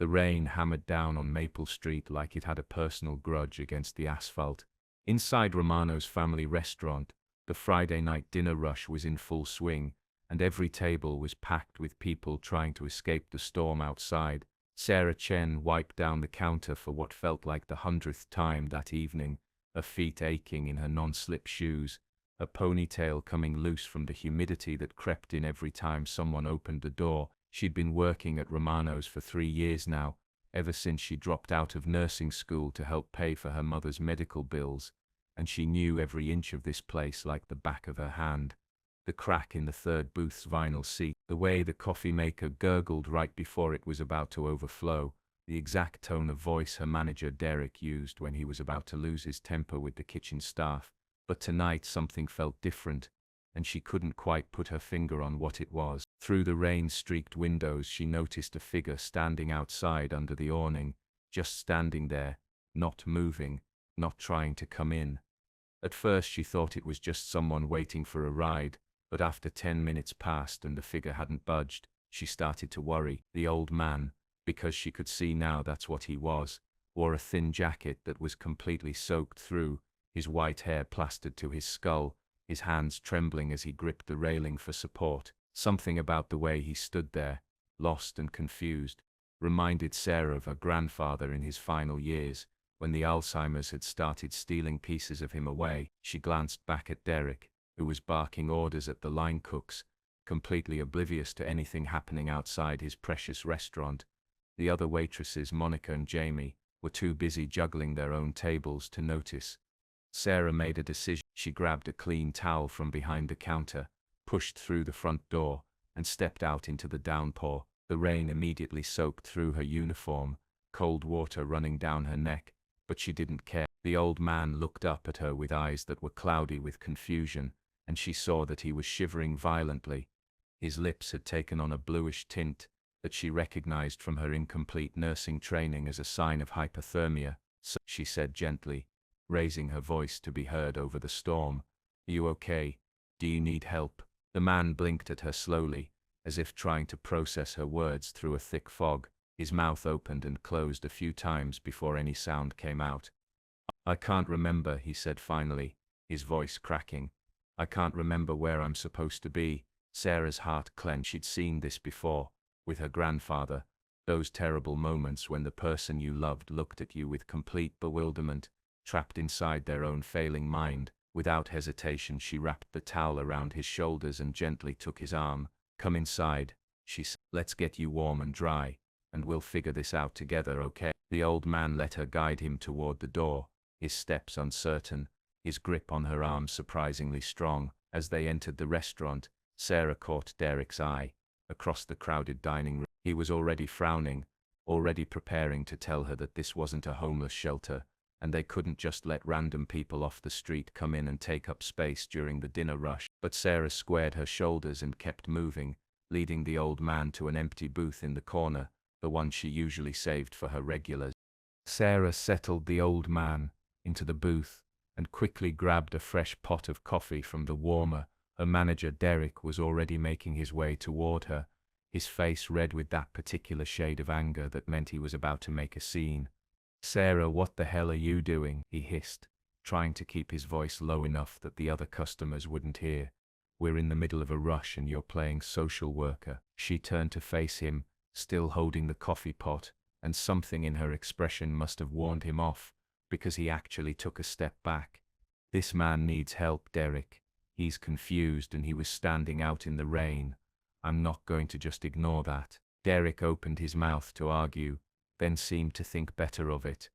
The rain hammered down on Maple Street like it had a personal grudge against the asphalt. Inside Romano's family restaurant, the Friday night dinner rush was in full swing, and every table was packed with people trying to escape the storm outside. Sarah Chen wiped down the counter for what felt like the 100th time that evening, her feet aching in her non-slip shoes, her ponytail coming loose from the humidity that crept in every time someone opened the door. She'd been working at Romano's for 3 years now, ever since she dropped out of nursing school to help pay for her mother's medical bills, and she knew every inch of this place like the back of her hand. The crack in the third booth's vinyl seat, the way the coffee maker gurgled right before it was about to overflow, the exact tone of voice her manager Derek used when he was about to lose his temper with the kitchen staff. But tonight something felt different, and she couldn't quite put her finger on what it was. Through the rain-streaked windows she noticed a figure standing outside under the awning, just standing there, not moving, not trying to come in. At first she thought it was just someone waiting for a ride, but after 10 minutes passed and the figure hadn't budged, she started to worry. The old man, because she could see now that's what he was, wore a thin jacket that was completely soaked through, his white hair plastered to his skull, his hands trembling as he gripped the railing for support. Something about the way he stood there, lost and confused, reminded Sarah of her grandfather in his final years, when the Alzheimer's had started stealing pieces of him away. She glanced back at Derek, who was barking orders at the line cooks, completely oblivious to anything happening outside his precious restaurant. The other waitresses, Monica and Jamie, were too busy juggling their own tables to notice. Sarah made a decision. She grabbed a clean towel from behind the counter, pushed through the front door, and stepped out into the downpour. The rain immediately soaked through her uniform, cold water running down her neck, but she didn't care. The old man looked up at her with eyes that were cloudy with confusion, and she saw that he was shivering violently. His lips had taken on a bluish tint that she recognized from her incomplete nursing training as a sign of hypothermia. "So," she said gently, raising her voice to be heard over the storm, "Are you okay? Do you need help?" The man blinked at her slowly, as if trying to process her words through a thick fog. His mouth opened and closed a few times before any sound came out. "I can't remember," he said finally, his voice cracking. "I can't remember where I'm supposed to be." Sarah's heart clenched. She'd seen this before, with her grandfather, those terrible moments when the person you loved looked at you with complete bewilderment, trapped inside their own failing mind. Without hesitation she wrapped the towel around his shoulders and gently took his arm. "Come inside," she said. "Let's get you warm and dry, and we'll figure this out together, okay?" The old man let her guide him toward the door, his steps uncertain, his grip on her arm surprisingly strong. As they entered the restaurant, Sarah caught Derek's eye, across the crowded dining room. He was already frowning, already preparing to tell her that this wasn't a homeless shelter, and they couldn't just let random people off the street come in and take up space during the dinner rush. But Sarah squared her shoulders and kept moving, leading the old man to an empty booth in the corner, the one she usually saved for her regulars. Sarah settled the old man into the booth and quickly grabbed a fresh pot of coffee from the warmer. Her manager Derek was already making his way toward her, his face red with that particular shade of anger that meant he was about to make a scene. "Sarah, what the hell are you doing?" he hissed, trying to keep his voice low enough that the other customers wouldn't hear. "We're in the middle of a rush and you're playing social worker." She turned to face him, still holding the coffee pot, and something in her expression must have warned him off, because he actually took a step back. "This man needs help, Derek. He's confused and he was standing out in the rain. I'm not going to just ignore that." Derek opened his mouth to argue, then seemed to think better of it.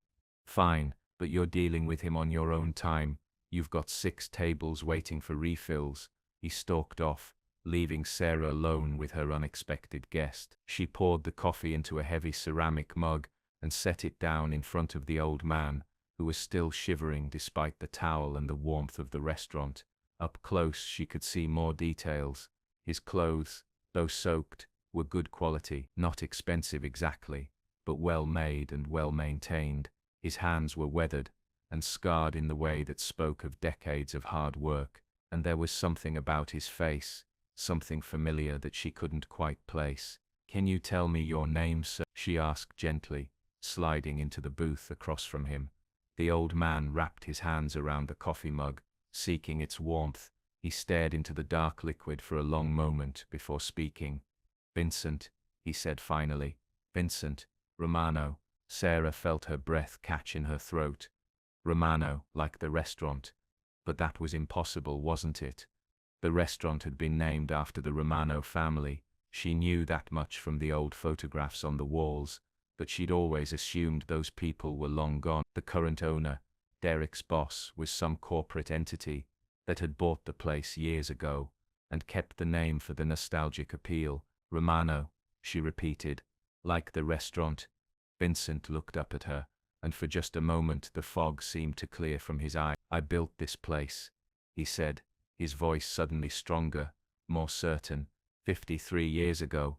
"Fine, but you're dealing with him on your own time. You've got 6 tables waiting for refills." He stalked off, leaving Sarah alone with her unexpected guest. She poured the coffee into a heavy ceramic mug and set it down in front of the old man, who was still shivering despite the towel and the warmth of the restaurant. Up close she could see more details. His clothes, though soaked, were good quality, not expensive exactly, but well made and well maintained. His hands were weathered and scarred in the way that spoke of decades of hard work, and there was something about his face, something familiar that she couldn't quite place. Can you tell me your name, sir? She asked gently, sliding into the booth across from him. The old man wrapped his hands around the coffee mug, seeking its warmth. He stared into the dark liquid for a long moment before speaking. Vincent, he said finally. Vincent Romano. Sarah felt her breath catch in her throat. Romano, like the restaurant. But that was impossible, wasn't it? The restaurant had been named after the Romano family. She knew that much from the old photographs on the walls, but she'd always assumed those people were long gone. The current owner, Derek's boss, was some corporate entity that had bought the place years ago and kept the name for the nostalgic appeal. Romano, she repeated, like the restaurant. Vincent looked up at her, and for just a moment the fog seemed to clear from his eye. I built this place, he said, his voice suddenly stronger, more certain. 53 years ago.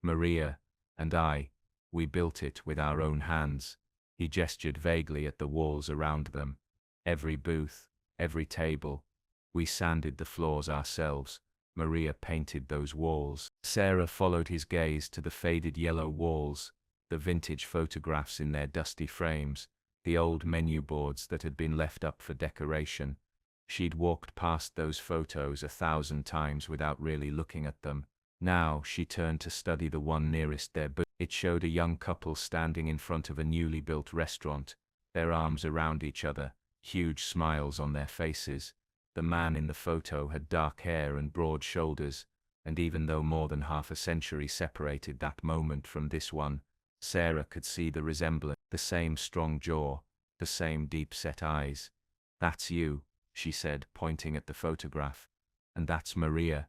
Maria and I, we built it with our own hands. He gestured vaguely at the walls around them. Every booth, every table. We sanded the floors ourselves. Maria painted those walls. Sarah followed his gaze to the faded yellow walls, the vintage photographs in their dusty frames, the old menu boards that had been left up for decoration. She'd walked past those photos 1,000 times without really looking at them. Now she turned to study the one nearest their booth. It showed a young couple standing in front of a newly built restaurant, their arms around each other, huge smiles on their faces. The man in the photo had dark hair and broad shoulders, and even though more than half a century separated that moment from this one, Sarah could see the resemblance, the same strong jaw, the same deep-set eyes. That's you, she said, pointing at the photograph. And that's Maria.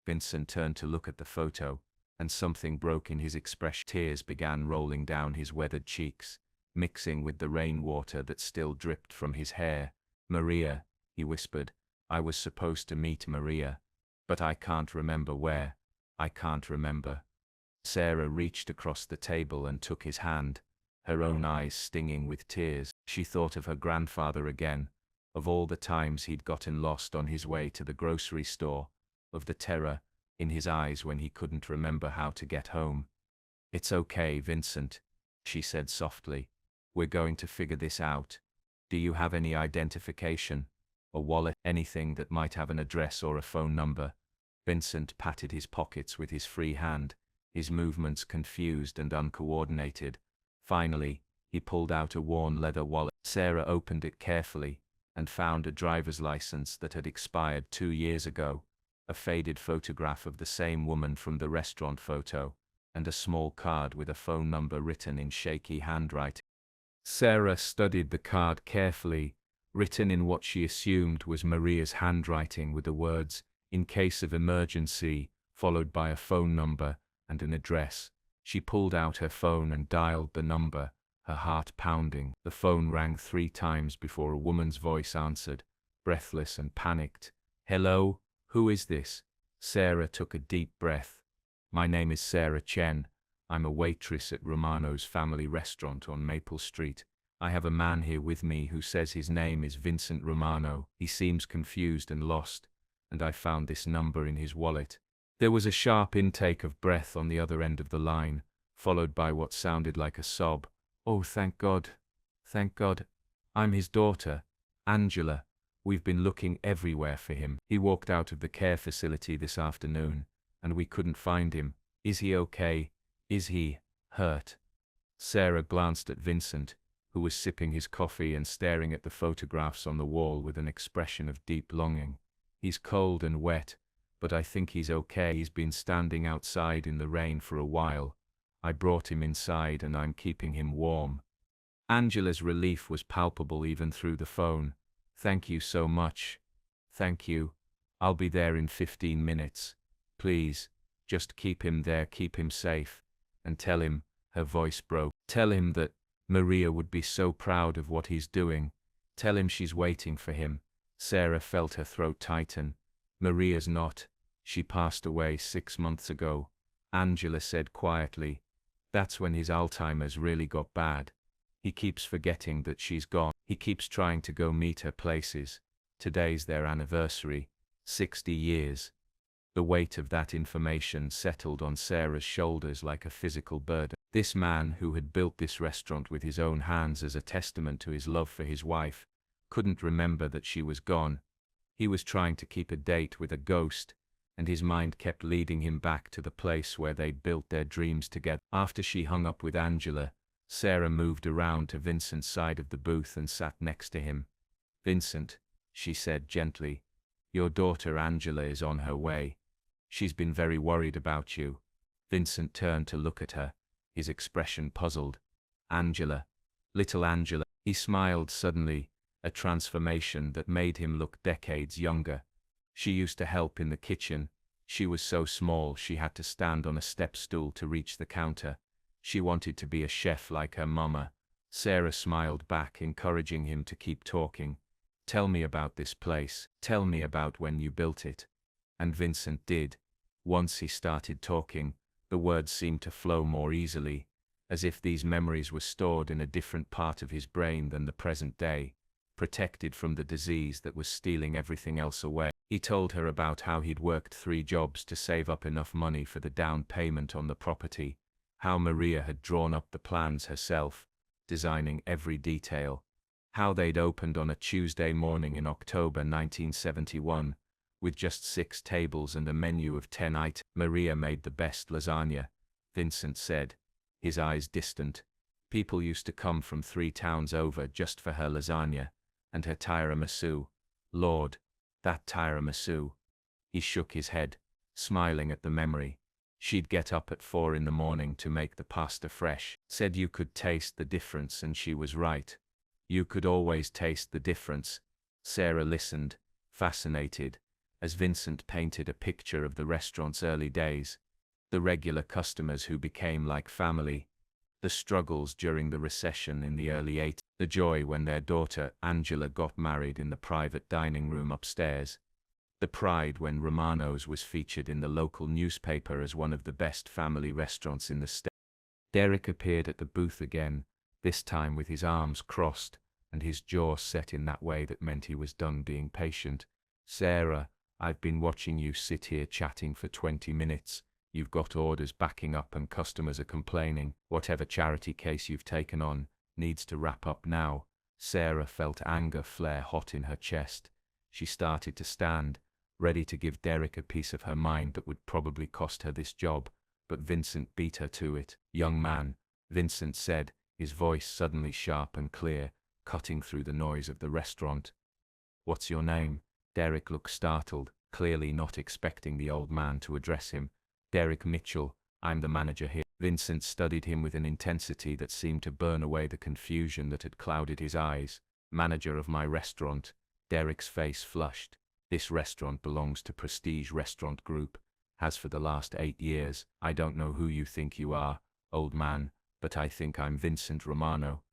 Vincent turned to look at the photo, and something broke in his expression. Tears began rolling down his weathered cheeks, mixing with the rainwater that still dripped from his hair. Maria, he whispered, I was supposed to meet Maria, but I can't remember where. I can't remember. Sarah reached across the table and took his hand, her own eyes stinging with tears. She thought of her grandfather again, of all the times he'd gotten lost on his way to the grocery store, of the terror in his eyes when he couldn't remember how to get home. It's okay, Vincent, she said softly. We're going to figure this out. Do you have any identification? A wallet? Anything that might have an address or a phone number? Vincent patted his pockets with his free hand, his movements confused and uncoordinated. Finally, he pulled out a worn leather wallet. Sarah opened it carefully and found a driver's license that had expired 2 years ago, a faded photograph of the same woman from the restaurant photo, and a small card with a phone number written in shaky handwriting. Sarah studied the card carefully, written in what she assumed was Maria's handwriting with the words, "In case of emergency," followed by a phone number and an address. She pulled out her phone and dialed the number, her heart pounding. The phone rang 3 times before a woman's voice answered, breathless and panicked. "Hello? Who is this?" Sarah took a deep breath. "My name is Sarah Chen. I'm a waitress at Romano's family restaurant on Maple Street. I have a man here with me who says his name is Vincent Romano. He seems confused and lost, and I found this number in his wallet." There was a sharp intake of breath on the other end of the line, followed by what sounded like a sob. "Oh, thank God. Thank God. I'm his daughter, Angela. We've been looking everywhere for him. He walked out of the care facility this afternoon, and we couldn't find him. Is he okay? Is he hurt?" Sarah glanced at Vincent, who was sipping his coffee and staring at the photographs on the wall with an expression of deep longing. "He's cold and wet, but I think he's okay. He's been standing outside in the rain for a while. I brought him inside and I'm keeping him warm." Angela's relief was palpable even through the phone. "Thank you so much. Thank you. I'll be there in 15 minutes. Please, just keep him there, keep him safe. And tell him," her voice broke, "tell him that Maria would be so proud of what he's doing. Tell him she's waiting for him." Sarah felt her throat tighten. "Maria's not. She passed away 6 months ago," Angela said quietly. "That's when his Alzheimer's really got bad. He keeps forgetting that she's gone. He keeps trying to go meet her places. Today's their anniversary. 60 years. The weight of that information settled on Sarah's shoulders like a physical burden. This man who had built this restaurant with his own hands as a testament to his love for his wife couldn't remember that she was gone. He was trying to keep a date with a ghost, and his mind kept leading him back to the place where they'd built their dreams together. After she hung up with Angela, Sarah moved around to Vincent's side of the booth and sat next to him. "Vincent," she said gently, "your daughter Angela is on her way. She's been very worried about you." Vincent turned to look at her, his expression puzzled. "Angela? Little Angela?" He smiled suddenly, a transformation that made him look decades younger. "She used to help in the kitchen. She was so small she had to stand on a step stool to reach the counter. She wanted to be a chef like her mama." Sarah smiled back, encouraging him to keep talking. "Tell me about this place. Tell me about when you built it." And Vincent did. Once he started talking, the words seemed to flow more easily, as if these memories were stored in a different part of his brain than the present day, protected from the disease that was stealing everything else away. He told her about how he'd worked 3 jobs to save up enough money for the down payment on the property, how Maria had drawn up the plans herself, designing every detail, how they'd opened on a Tuesday morning in October 1971, with just 6 tables and a menu of 10 items. "Maria made the best lasagna," Vincent said, his eyes distant. "People used to come from 3 towns over just for her lasagna, and her tiramisu. Lord, that tiramisu." He shook his head, smiling at the memory. "She'd get up at 4 in the morning to make the pasta fresh. Said you could taste the difference, and she was right. You could always taste the difference." Sarah listened, fascinated, as Vincent painted a picture of the restaurant's early days, the regular customers who became like family, the struggles during the recession in the early 80s, the joy when their daughter Angela got married in the private dining room upstairs, the pride when Romano's was featured in the local newspaper as one of the best family restaurants in the state. Derek appeared at the booth again, this time with his arms crossed and his jaw set in that way that meant he was done being patient. "Sarah, I've been watching you sit here chatting for 20 minutes. You've got orders backing up and customers are complaining. Whatever charity case you've taken on needs to wrap up now." Sarah felt anger flare hot in her chest. She started to stand, ready to give Derek a piece of her mind that would probably cost her this job, but Vincent beat her to it. "Young man," Vincent said, his voice suddenly sharp and clear, cutting through the noise of the restaurant. "What's your name?" Derek looked startled, clearly not expecting the old man to address him. "Derek Mitchell, I'm the manager here." Vincent studied him with an intensity that seemed to burn away the confusion that had clouded his eyes. "Manager of my restaurant." Derek's face flushed. "This restaurant belongs to Prestige Restaurant Group, has for the last 8 years. I don't know who you think you are, old man, but I think I'm Vincent Romano."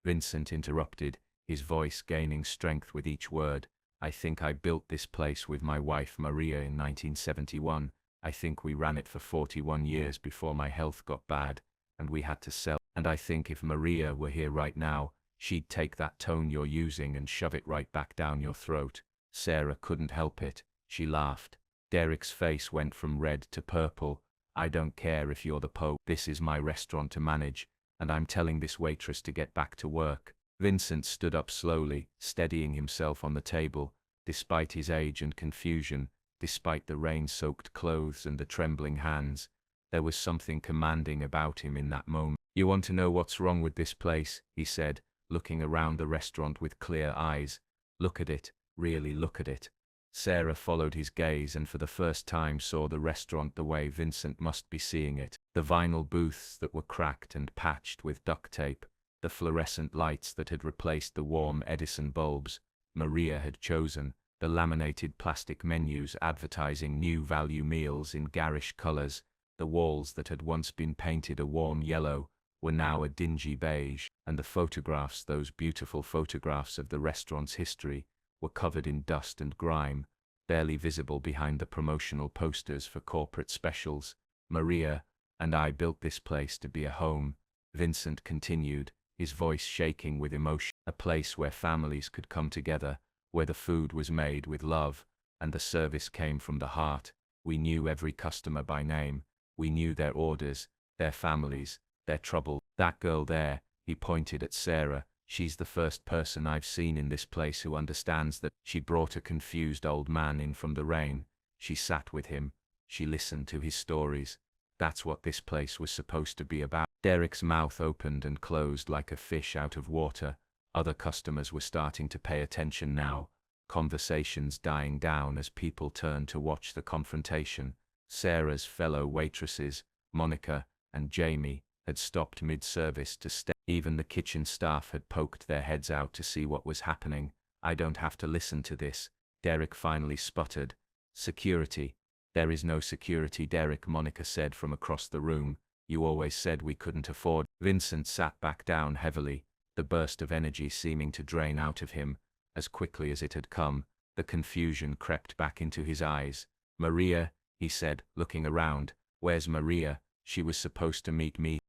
Vincent interrupted, his voice gaining strength with each word. "I think I built this place with my wife Maria in 1971. I think we ran it for 41 years before my health got bad, and we had to sell. And I think if Maria were here right now, she'd take that tone you're using and shove it right back down your throat." Sarah couldn't help it. She laughed. Derek's face went from red to purple. "I don't care if you're the Pope. This is my restaurant to manage, and I'm telling this waitress to get back to work." Vincent stood up slowly, steadying himself on the table, despite his age and confusion, despite the rain-soaked clothes and the trembling hands. There was something commanding about him in that moment. "You want to know what's wrong with this place?" he said, looking around the restaurant with clear eyes. "Look at it, really look at it." Sarah followed his gaze and for the first time saw the restaurant the way Vincent must be seeing it. The vinyl booths that were cracked and patched with duct tape, the fluorescent lights that had replaced the warm Edison bulbs Maria had chosen, the laminated plastic menus advertising new value meals in garish colors, the walls that had once been painted a warm yellow were now a dingy beige, and the photographs, those beautiful photographs of the restaurant's history, were covered in dust and grime, barely visible behind the promotional posters for corporate specials. "Maria and I built this place to be a home," Vincent continued, his voice shaking with emotion. "A place where families could come together, where the food was made with love, and the service came from the heart, We knew every customer by name. We knew their orders, their families, their trouble. That girl there, he pointed at Sarah, she's the first person I've seen in this place who understands that. She brought a confused old man in from the rain. She sat with him. She listened to his stories. That's what this place was supposed to be about. Derek's mouth opened and closed like a fish out of water. Other customers were starting to pay attention now. Conversations dying down as people turned to watch the confrontation. Sarah's fellow waitresses, Monica and Jamie, had stopped mid-service to stare. Even the kitchen staff had poked their heads out to see what was happening. I don't have to listen to this, Derek finally sputtered. Security. There is no security, Derek, Monica said from across the room. You always said we couldn't afford. Vincent sat back down heavily, the burst of energy seeming to drain out of him. As quickly as it had come, the confusion crept back into his eyes. Maria, he said, looking around. Where's Maria? She was supposed to meet me.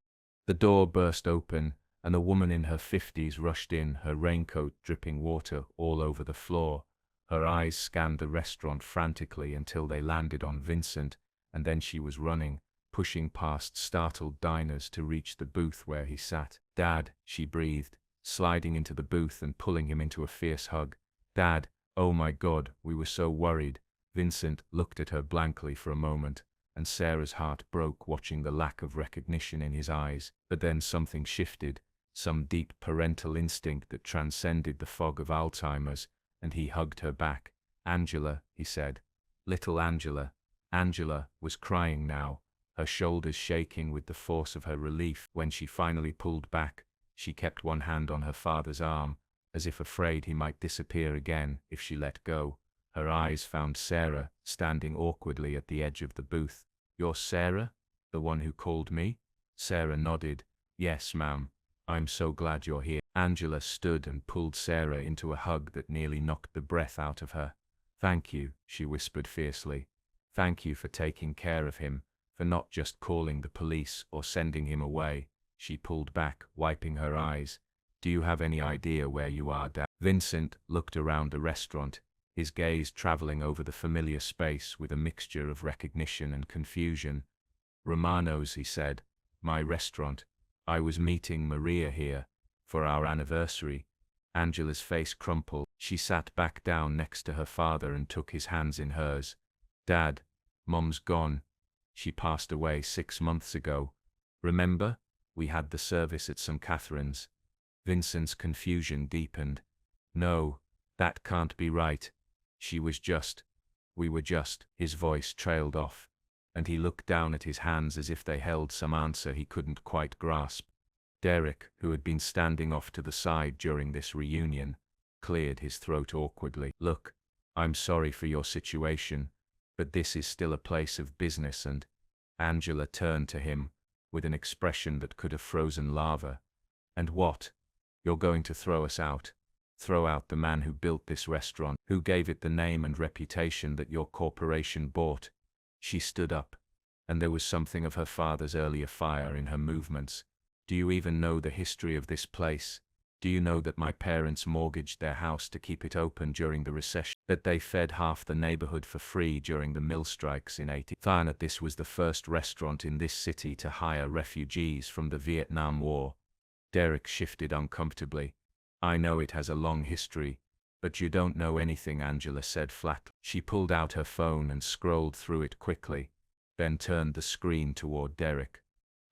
The door burst open, and a woman in her 50s rushed in, her raincoat dripping water all over the floor. Her eyes scanned the restaurant frantically until they landed on Vincent, and then she was running, pushing past startled diners to reach the booth where he sat. Dad, she breathed, sliding into the booth and pulling him into a fierce hug. Dad, oh my God, we were so worried. Vincent looked at her blankly for a moment, and Sarah's heart broke watching the lack of recognition in his eyes. But then something shifted, some deep parental instinct that transcended the fog of Alzheimer's, and he hugged her back. Angela, he said. Little Angela. Angela was crying now, her shoulders shaking with the force of her relief. When she finally pulled back, she kept one hand on her father's arm, as if afraid he might disappear again if she let go. Her eyes found Sarah, standing awkwardly at the edge of the booth. You're Sarah? The one who called me? Sarah nodded. Yes, ma'am. I'm so glad you're here. Angela stood and pulled Sarah into a hug that nearly knocked the breath out of her. Thank you, she whispered fiercely. Thank you for taking care of him, for not just calling the police or sending him away. She pulled back, wiping her eyes. Do you have any idea where you are, Dad? Vincent looked around the restaurant, his gaze traveling over the familiar space with a mixture of recognition and confusion. Romano's, he said. My restaurant. I was meeting Maria here, for our anniversary. Angela's face crumpled. She sat back down next to her father and took his hands in hers. Dad, Mom's gone. She passed away 6 months ago. Remember? We had the service at St. Catherine's. Vincent's confusion deepened. No, that can't be right. We were just. His voice trailed off, and he looked down at his hands as if they held some answer he couldn't quite grasp. Derek, who had been standing off to the side during this reunion, cleared his throat awkwardly. Look, I'm sorry for your situation, but this is still a place of business and… Angela turned to him, with an expression that could have frozen lava. And what? You're going to throw us out? Throw out the man who built this restaurant, who gave it the name and reputation that your corporation bought? She stood up, and there was something of her father's earlier fire in her movements. Do you even know the history of this place? Do you know that my parents mortgaged their house to keep it open during the recession? That they fed half the neighborhood for free during the mill strikes in 80? That this was the first restaurant in this city to hire refugees from the Vietnam War? Derek shifted uncomfortably. I know it has a long history, but you don't know anything, Angela said flatly. She pulled out her phone and scrolled through it quickly, then turned the screen toward Derek.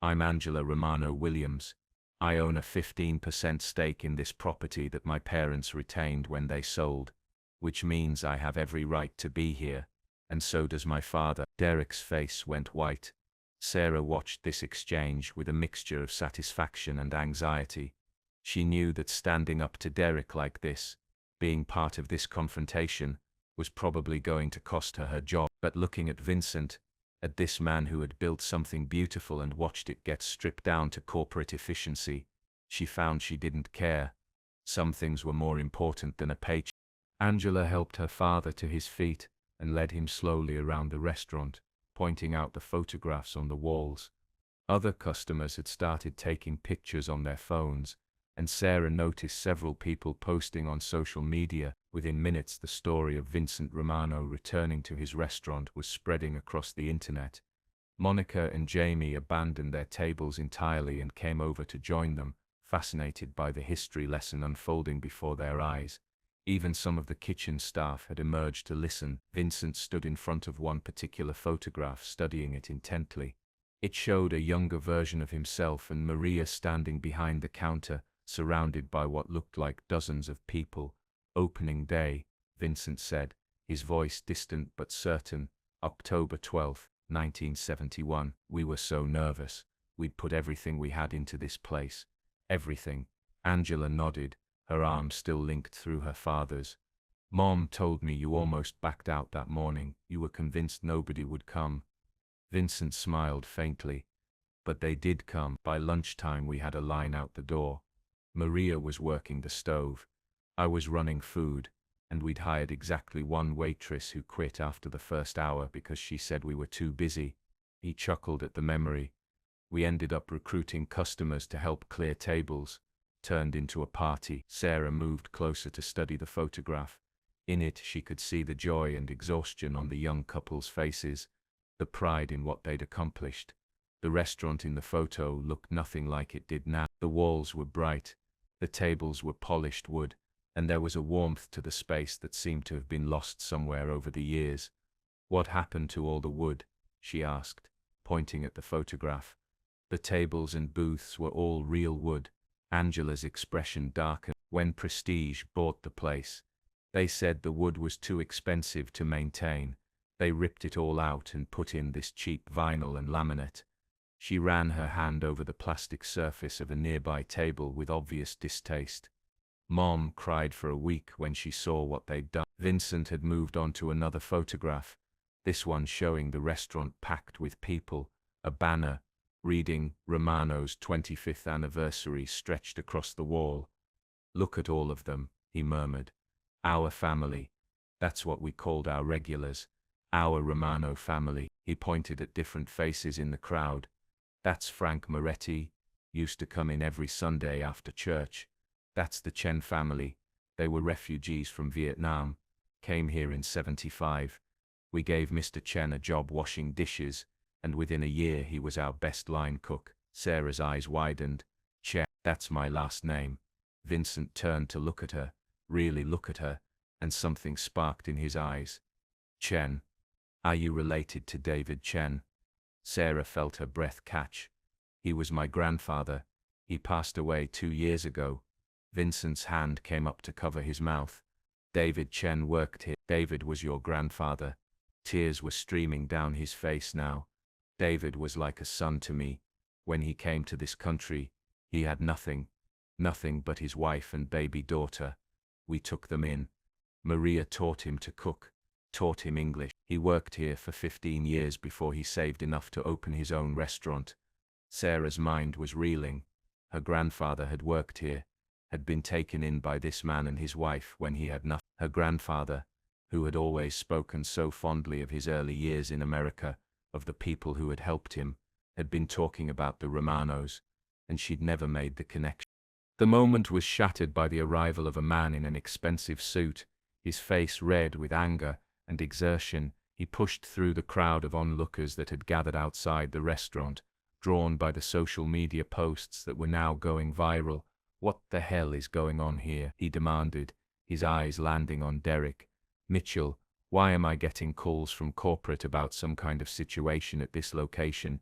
I'm Angela Romano Williams. I own a 15% stake in this property that my parents retained when they sold, which means I have every right to be here, and so does my father. Derek's face went white. Sarah watched this exchange with a mixture of satisfaction and anxiety. She knew that standing up to Derek like this, being part of this confrontation, was probably going to cost her her job. But looking at Vincent, at this man who had built something beautiful and watched it get stripped down to corporate efficiency, she found she didn't care. Some things were more important than a paycheck. Angela helped her father to his feet and led him slowly around the restaurant, pointing out the photographs on the walls. Other customers had started taking pictures on their phones, and Sarah noticed several people posting on social media. Within minutes, the story of Vincent Romano returning to his restaurant was spreading across the internet. Monica and Jamie abandoned their tables entirely and came over to join them, fascinated by the history lesson unfolding before their eyes. Even some of the kitchen staff had emerged to listen. Vincent stood in front of one particular photograph, studying it intently. It showed a younger version of himself and Maria standing behind the counter, surrounded by what looked like dozens of people. "Opening day," Vincent said, his voice distant but certain. "October 12, 1971. We were so nervous. We'd put everything we had into this place." "Everything?" Angela nodded, her arm still linked through her father's. "Mom told me you almost backed out that morning. You were convinced nobody would come." Vincent smiled faintly. "But they did come. By lunchtime we had a line out the door. Maria was working the stove. I was running food, and we'd hired exactly one waitress who quit after the first hour because she said we were too busy." He chuckled at the memory. "We ended up recruiting customers to help clear tables. Turned into a party." Sarah moved closer to study the photograph. In it she could see the joy and exhaustion on the young couple's faces, the pride in what they'd accomplished. The restaurant in the photo looked nothing like it did now. The walls were bright, the tables were polished wood, and there was a warmth to the space that seemed to have been lost somewhere over the years. "What happened to all the wood?" she asked, pointing at the photograph. The tables and booths were all real wood. Angela's expression darkened. "When Prestige bought the place, they said the wood was too expensive to maintain. They ripped it all out and put in this cheap vinyl and laminate." She ran her hand over the plastic surface of a nearby table with obvious distaste. "Mom cried for a week when she saw what they'd done." Vincent had moved on to another photograph, this one showing the restaurant packed with people, a banner reading "Romano's 25th anniversary" stretched across the wall. "Look at all of them," he murmured. "Our family. That's what we called our regulars. Our Romano family." He pointed at different faces in the crowd. "That's Frank Moretti. Used to come in every Sunday after church. That's the Chen family. They were refugees from Vietnam. Came here in '75. We gave Mr. Chen a job washing dishes, and within a year he was our best line cook." Sarah's eyes widened. "Chen, that's my last name." Vincent turned to look at her, really look at her, and something sparked in his eyes. "Chen? Are you related to David Chen?" Sarah felt her breath catch. "He was my grandfather. He passed away 2 years ago." Vincent's hand came up to cover his mouth. "David Chen worked here." "David was your grandfather." Tears were streaming down his face now. "David was like a son to me. When he came to this country, he had nothing. Nothing but his wife and baby daughter. We took them in. Maria taught him to cook, taught him English. He worked here for 15 years before he saved enough to open his own restaurant." Sarah's mind was reeling. Her grandfather had worked here, had been taken in by this man and his wife when he had nothing. Her grandfather, who had always spoken so fondly of his early years in America, of the people who had helped him, had been talking about the Romanos, and she'd never made the connection. The moment was shattered by the arrival of a man in an expensive suit, his face red with anger and exertion. He pushed through the crowd of onlookers that had gathered outside the restaurant, drawn by the social media posts that were now going viral. "What the hell is going on here?" he demanded, his eyes landing on Derek. "Mitchell, why am I getting calls from corporate about some kind of situation at this location?"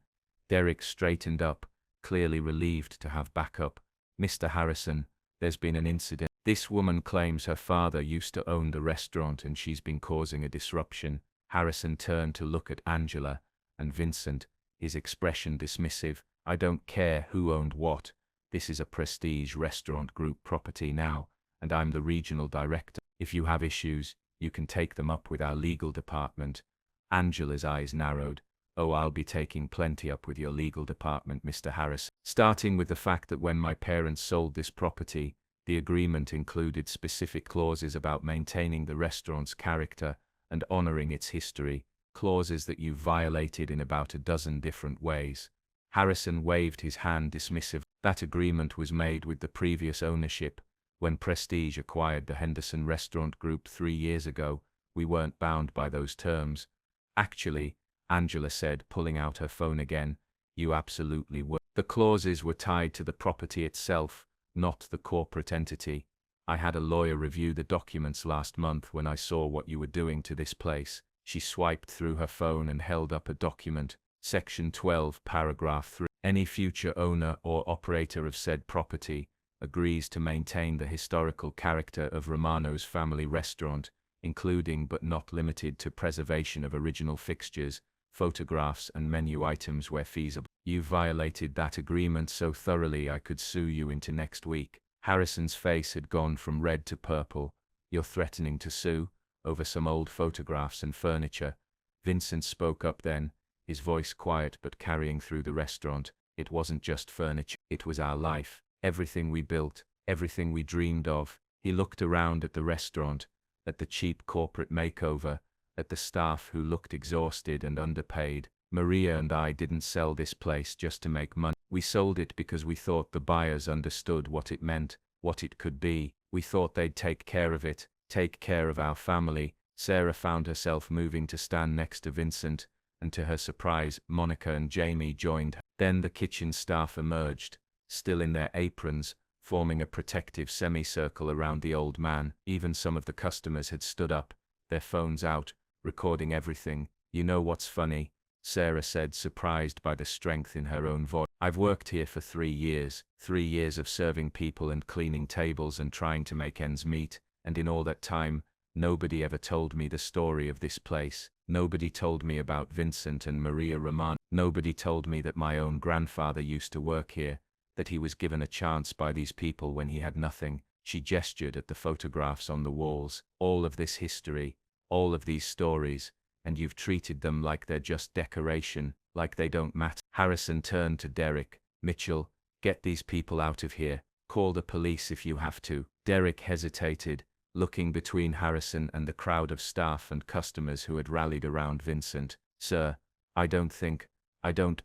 Derek straightened up, clearly relieved to have backup. "Mr. Harrison, there's been an incident. This woman claims her father used to own the restaurant and she's been causing a disruption." Harrison turned to look at Angela and Vincent, his expression dismissive. "I don't care who owned what. This is a Prestige Restaurant Group property now, and I'm the regional director. If you have issues, you can take them up with our legal department." Angela's eyes narrowed. "Oh, I'll be taking plenty up with your legal department, Mr. Harris. Starting with the fact that when my parents sold this property, the agreement included specific clauses about maintaining the restaurant's character and honoring its history, clauses that you violated in about a dozen different ways." Harrison waved his hand dismissive. That agreement was made with the previous ownership. When Prestige acquired the Henderson Restaurant Group 3 years ago, we weren't bound by those terms. Actually, Angela said, pulling out her phone again, you absolutely were. The clauses were tied to the property itself, not the corporate entity. I had a lawyer review the documents last month when I saw what you were doing to this place. She swiped through her phone and held up a document. Section 12, paragraph 3. Any future owner or operator of said property agrees to maintain the historical character of Romano's family restaurant, including but not limited to preservation of original fixtures, photographs and menu items where feasible. You violated that agreement so thoroughly I could sue you into next week. Harrison's face had gone from red to purple. You're threatening to sue? Over some old photographs and furniture? Vincent spoke up then, his voice quiet but carrying through the restaurant. It wasn't just furniture, it was our life, everything we built, everything we dreamed of. He looked around at the restaurant, at the cheap corporate makeover, at the staff who looked exhausted and underpaid. Maria and I didn't sell this place just to make money. We sold it because we thought the buyers understood what it meant, what it could be. We thought they'd take care of it, take care of our family. Sarah found herself moving to stand next to Vincent, and to her surprise, Monica and Jamie joined her. Then the kitchen staff emerged, still in their aprons, forming a protective semicircle around the old man. Even some of the customers had stood up, their phones out, recording everything. You know what's funny? Sarah said, surprised by the strength in her own voice. I've worked here for 3 years, 3 years of serving people and cleaning tables and trying to make ends meet, and in all that time, nobody ever told me the story of this place. Nobody told me about Vincent and Maria Romano. Nobody told me that my own grandfather used to work here, that he was given a chance by these people when he had nothing. She gestured at the photographs on the walls. All of this history, all of these stories, and you've treated them like they're just decoration, like they don't matter. Harrison turned to Derek. Mitchell, get these people out of here. Call the police if you have to. Derek hesitated, looking between Harrison and the crowd of staff and customers who had rallied around Vincent. Sir, I don't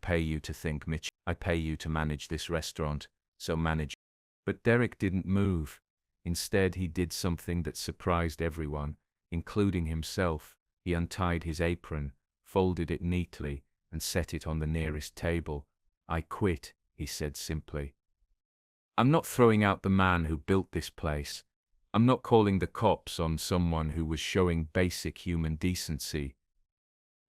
pay you to think, Mitch. I pay you to manage this restaurant, so manage. But Derek didn't move. Instead, he did something that surprised everyone, including himself. He untied his apron, folded it neatly, and set it on the nearest table. I quit, he said simply. I'm not throwing out the man who built this place. I'm not calling the cops on someone who was showing basic human decency.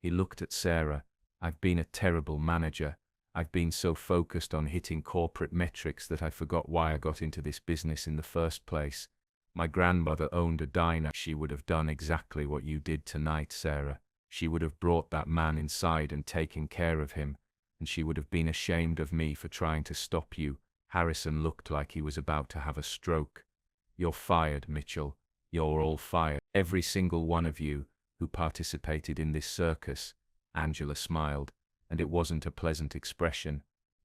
He looked at Sarah. I've been a terrible manager. I've been so focused on hitting corporate metrics that I forgot why I got into this business in the first place. My grandmother owned a diner. She would have done exactly what you did tonight, Sarah. She would have brought that man inside and taken care of him, and she would have been ashamed of me for trying to stop you. Harrison looked like he was about to have a stroke. You're fired, Mitchell. You're all fired. Every single one of you who participated in this circus. Angela smiled, and it wasn't a pleasant expression.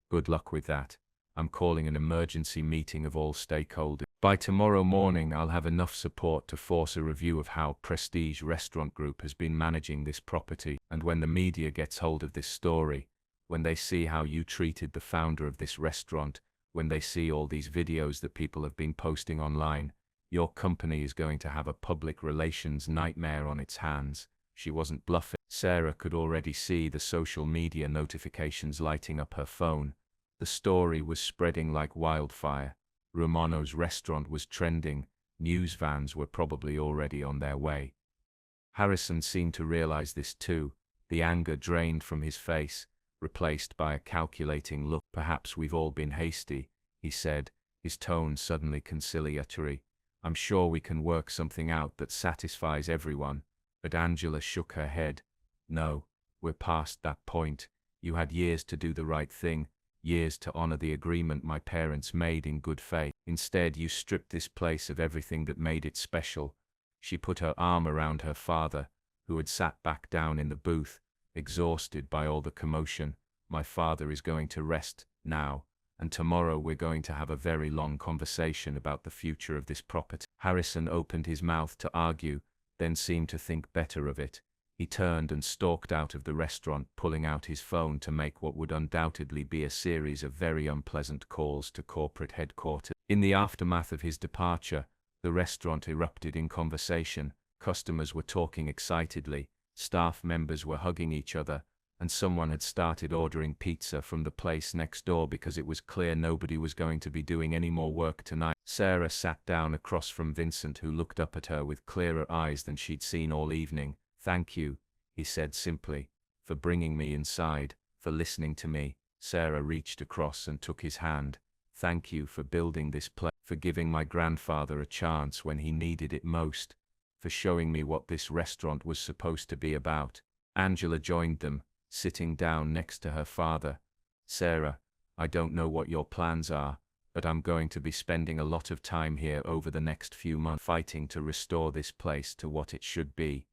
Good luck with that. I'm calling an emergency meeting of all stakeholders. By tomorrow morning, I'll have enough support to force a review of how Prestige Restaurant Group has been managing this property. And when the media gets hold of this story, when they see how you treated the founder of this restaurant, when they see all these videos that people have been posting online, your company is going to have a public relations nightmare on its hands. She wasn't bluffing. Sarah could already see the social media notifications lighting up her phone. The story was spreading like wildfire. Romano's restaurant was trending. News vans were probably already on their way. Harrison seemed to realize this too. The anger drained from his face, replaced by a calculating look. Perhaps we've all been hasty, he said, his tone suddenly conciliatory. I'm sure we can work something out that satisfies everyone. But Angela shook her head. No, we're past that point. You had years to do the right thing, years to honor the agreement my parents made in good faith. Instead, you stripped this place of everything that made it special. She put her arm around her father, who had sat back down in the booth, exhausted by all the commotion. My father is going to rest now, and tomorrow we're going to have a very long conversation about the future of this property. Harrison opened his mouth to argue, then seemed to think better of it. He turned and stalked out of the restaurant, pulling out his phone to make what would undoubtedly be a series of very unpleasant calls to corporate headquarters. In the aftermath of his departure, the restaurant erupted in conversation. Customers were talking excitedly, staff members were hugging each other, and someone had started ordering pizza from the place next door because it was clear nobody was going to be doing any more work tonight. Sarah sat down across from Vincent, who looked up at her with clearer eyes than she'd seen all evening. "Thank you," he said simply, "for bringing me inside, for listening to me." Sarah reached across and took his hand. "Thank you for building this place, for giving my grandfather a chance when he needed it most, for showing me what this restaurant was supposed to be about." Angela joined them, sitting down next to her father. "Sarah, I don't know what your plans are, but I'm going to be spending a lot of time here over the next few months fighting to restore this place to what it should be.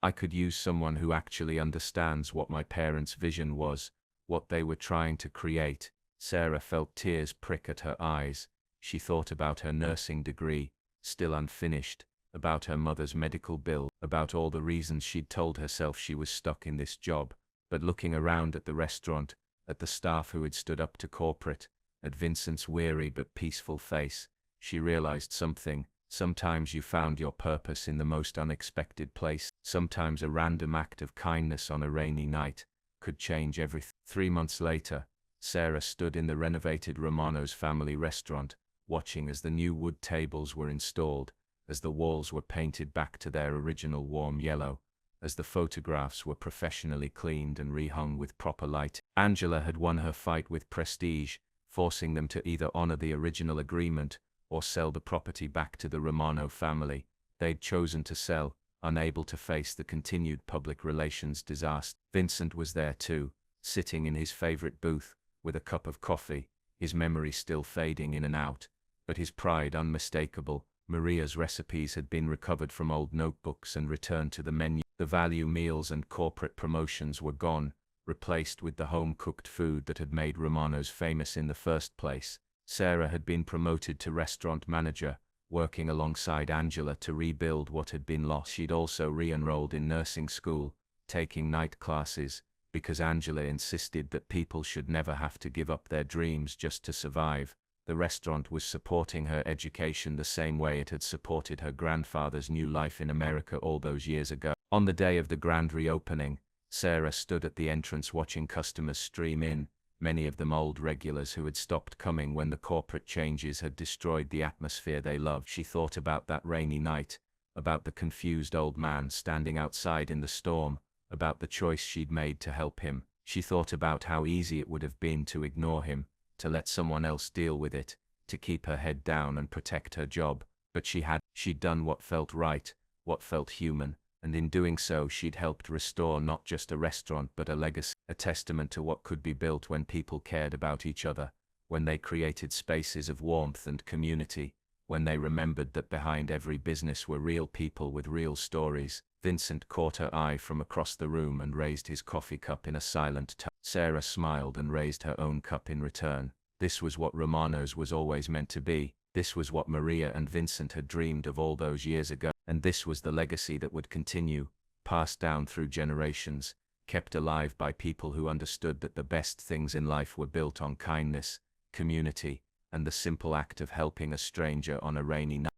I could use someone who actually understands what my parents' vision was, what they were trying to create." Sarah felt tears prick at her eyes. She thought about her nursing degree, still unfinished, about her mother's medical bill, about all the reasons she'd told herself she was stuck in this job. But looking around at the restaurant, at the staff who had stood up to corporate, at Vincent's weary but peaceful face, she realized something. Sometimes you found your purpose in the most unexpected place. Sometimes a random act of kindness on a rainy night could change everything. 3 months later, Sarah stood in the renovated Romano's family restaurant, watching as the new wood tables were installed, as the walls were painted back to their original warm yellow, as the photographs were professionally cleaned and rehung with proper light. Angela had won her fight with prestige, forcing them to either honor the original agreement or sell the property back to the Romano family. They'd chosen to sell, unable to face the continued public relations disaster. Vincent was there too, sitting in his favorite booth, with a cup of coffee, his memory still fading in and out, but his pride unmistakable. Maria's recipes had been recovered from old notebooks and returned to the menu. The value meals and corporate promotions were gone, replaced with the home-cooked food that had made Romano's famous in the first place. Sarah had been promoted to restaurant manager, working alongside Angela to rebuild what had been lost. She'd also re-enrolled in nursing school, taking night classes, because Angela insisted that people should never have to give up their dreams just to survive. The restaurant was supporting her education the same way it had supported her grandfather's new life in America all those years ago. On the day of the grand reopening, Sarah stood at the entrance watching customers stream in, many of them old regulars who had stopped coming when the corporate changes had destroyed the atmosphere they loved. She thought about that rainy night, about the confused old man standing outside in the storm, about the choice she'd made to help him. She thought about how easy it would have been to ignore him, to let someone else deal with it, to keep her head down and protect her job. But she'd done what felt right, what felt human, and in doing so she'd helped restore not just a restaurant but a legacy, a testament to what could be built when people cared about each other, when they created spaces of warmth and community, when they remembered that behind every business were real people with real stories. Vincent caught her eye from across the room and raised his coffee cup in a silent tone. Sarah smiled and raised her own cup in return. This was what Romano's was always meant to be. This was what Maria and Vincent had dreamed of all those years ago. And this was the legacy that would continue, passed down through generations, kept alive by people who understood that the best things in life were built on kindness, community, and the simple act of helping a stranger on a rainy night.